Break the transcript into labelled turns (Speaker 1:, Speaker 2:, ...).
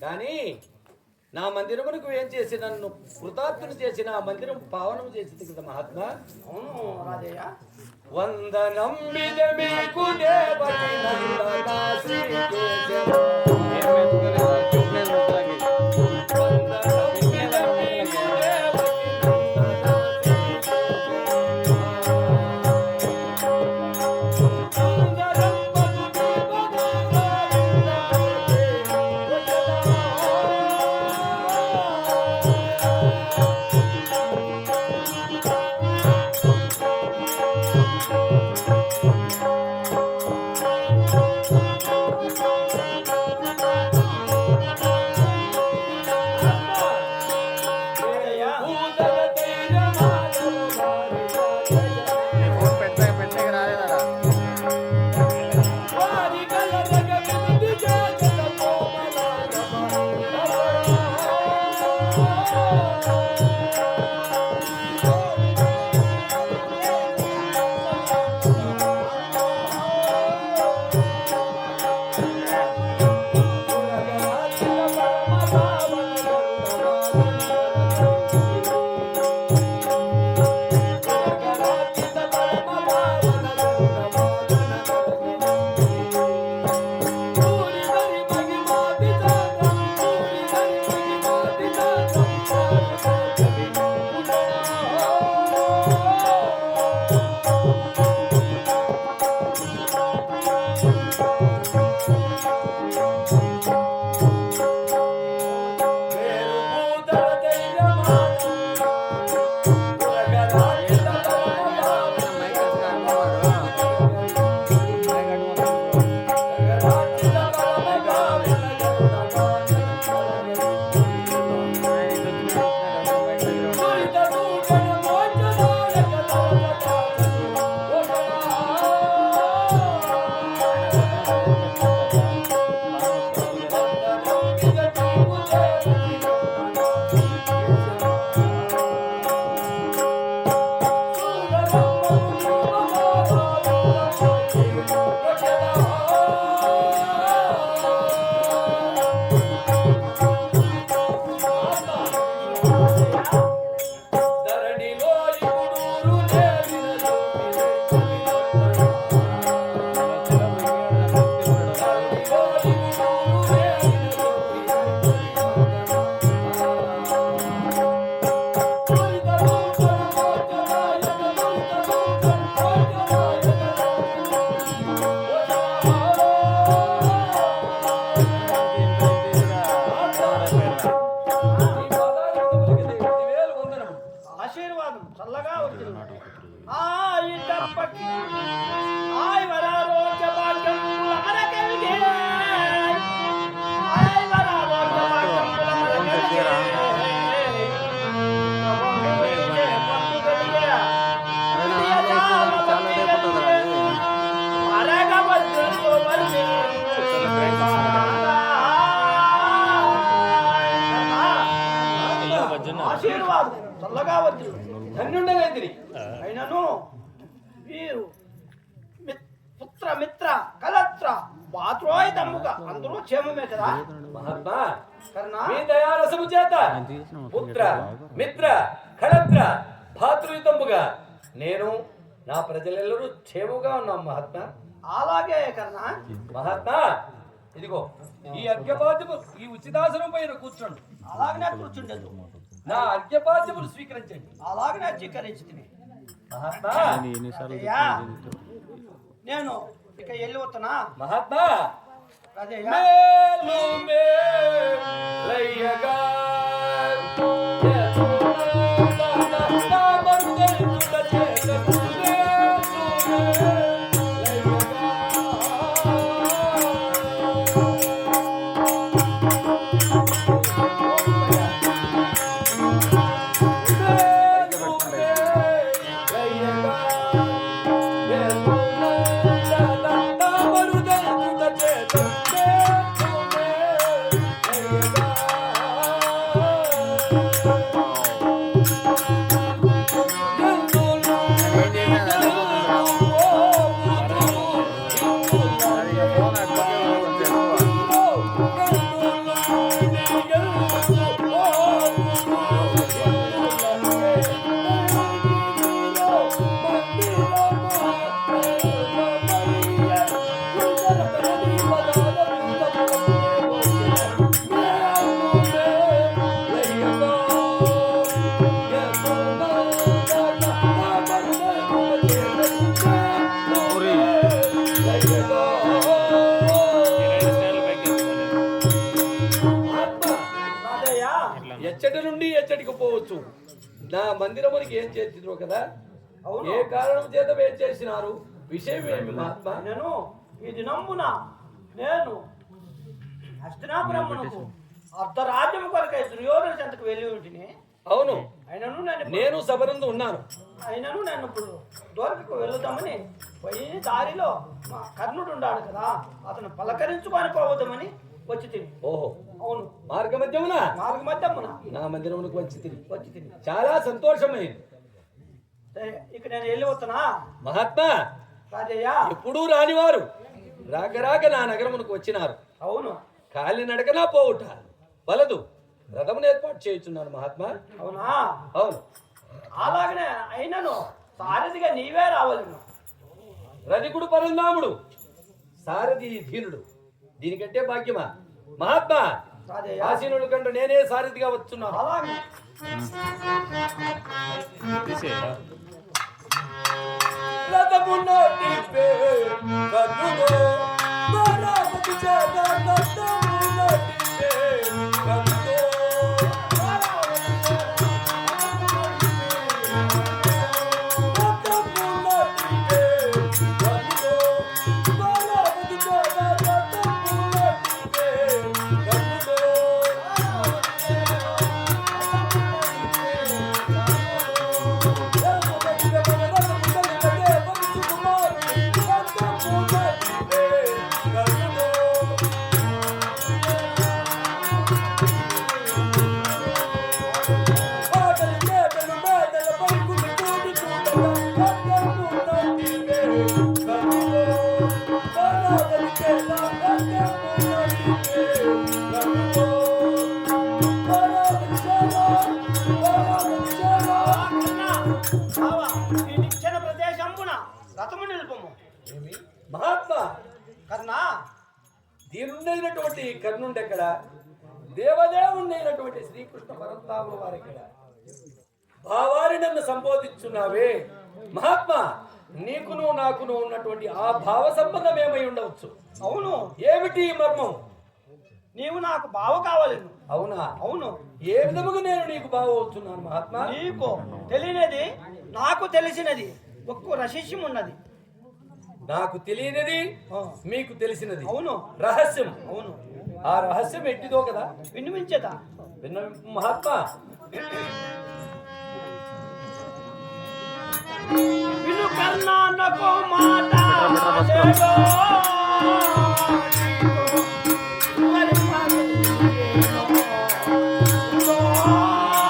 Speaker 1: కానీ నా మందిరమునకు ఏం చేసి నన్ను కృతార్థులు చేసి నా మందిరం పావనం చేసింది కదా మహాత్మా.
Speaker 2: అవును రాజయ్య.
Speaker 1: వందనం మీద మీకు దేవకి నందదాసి కేశవ.
Speaker 2: ఆశీర్వాదం చల్లగా వచ్చు.
Speaker 1: ధన్యుండగైతిరి.
Speaker 2: అయినను వీరు పుత్ర మిత్ర కలత్ర బాత్రోయ్ తమ్ముగా అందరూ క్షేమమే కదా
Speaker 1: మహాత్మా.
Speaker 2: కర్ణ
Speaker 1: మీ దయారసము చేత పుత్ర మిత్ర కళత్ర భాతృయుతముగా నేను నా ప్రజలెల్లరూ క్షేముగా ఉన్నాం మహాత్మా.
Speaker 2: అలాగే కర్ణ.
Speaker 1: మహాత్మా ఇదిగో ఈ అర్ఘ్యపాద్యము ఈ ఉచితాసనం పైన కూర్చోండి.
Speaker 2: అలాగనే కూర్చుండదు.
Speaker 1: నా అర్ఘ్యపాద్యములు స్వీకరించండి.
Speaker 2: అలాగనే స్వీకరించుతుంది.
Speaker 1: మహాత్మా
Speaker 2: నేను ఇక వెళ్ళిపోతున్నా.
Speaker 1: మహాత్మా
Speaker 2: అదే
Speaker 1: మేలు మేలయ్యగా ఎచ్చటి నుండి ఎచ్చటికి పోవచ్చు. నా మందిరమునికి ఏం చేసినారు కదా,
Speaker 2: అవును.
Speaker 1: ఏ కారణం చేత ఏం చేసినారు, విషయం ఏమి మహాత్మా?
Speaker 2: నేను ఇది నమ్మునా నేను హస్తినాపురమునకు అర్ధరాజ్యము కొరకై దుర్యోధన చెంతకు వెళ్ళి ఉంటిని.
Speaker 1: అవును,
Speaker 2: అయినను
Speaker 1: నేను సభనందు ఉన్నాను.
Speaker 2: నేను ఇప్పుడు దూరకు వెళుదామని పోయి దారిలో మా కర్ణుడు ఉన్నాడు కదా, అతను పలకరించుకొని పోవద్దామని వచ్చి తిని.
Speaker 1: ఓహో,
Speaker 2: అవును.
Speaker 1: మార్గ మధ్యమున
Speaker 2: నాలుగు మధ్యమున
Speaker 1: నా మందిరమునకు వచ్చి
Speaker 2: వచ్చి తిని.
Speaker 1: చాలా సంతోషమైంది.
Speaker 2: సరే, ఇక నేను వెళ్ళి వస్తున్నా
Speaker 1: మహాత్మా.
Speaker 2: రాజయ్య.
Speaker 1: ఎప్పుడూ రానివారు రాక రాక నా నగరమునకు వచ్చినారు.
Speaker 2: అవును.
Speaker 1: కాలి నడకనా పోవుట వలదు, రథమును ఏర్పాటు చేయుచున్నాను మహాత్మా.
Speaker 2: అవునా?
Speaker 1: అవును.
Speaker 2: అలాగనే అయినను సారథిగా నీవే రావాలి.
Speaker 1: రధికుడు పరంధాముడు, సారథి ధీరుడు, దీనికంటే భాగ్యమా మహాత్మా?
Speaker 2: రాజయ్య.
Speaker 1: ఆసీనుల కంటే నేనే సారథిగా వచ్చున్నాను.
Speaker 2: అలాగే
Speaker 1: రథమును తిప్పే కన్నుగో, బారామతి చేత రథమును తిప్పే కన్నుగో. మహాత్మా,
Speaker 2: కర్ణా,
Speaker 1: దీనుండైనటువంటి కర్ణుండెక్కడ, దేవదేవుండైనటువంటి శ్రీకృష్ణ పరంధాముల వారెక్కడ? భావారి నన్ను సంబోధించున్నావే మహాత్మా, నీకును నాకును ఉన్నటువంటి ఆ భావ సంబంధం ఏమై ఉండవచ్చు?
Speaker 2: అవును.
Speaker 1: ఏమిటి మర్మం?
Speaker 2: నీవు నాకు బావ కావాలి.
Speaker 1: అవునా?
Speaker 2: అవును.
Speaker 1: ఏ విధముగా నేను నీకు బావ అవుతున్నాను మహాత్మా?
Speaker 2: నీకు తెలియనిది నాకు తెలిసినది ఒక్క రహస్యం ఉన్నది.
Speaker 1: నాకు తెలియనిది మీకు తెలిసినది.
Speaker 2: అవును.
Speaker 1: రహస్యం.
Speaker 2: అవును.
Speaker 1: ఆ రహస్యం ఎట్టిదో కదా,
Speaker 2: వినిపించదా?
Speaker 1: విన్న మహాత్మా.
Speaker 2: విను కర్ణాన్నకు మాట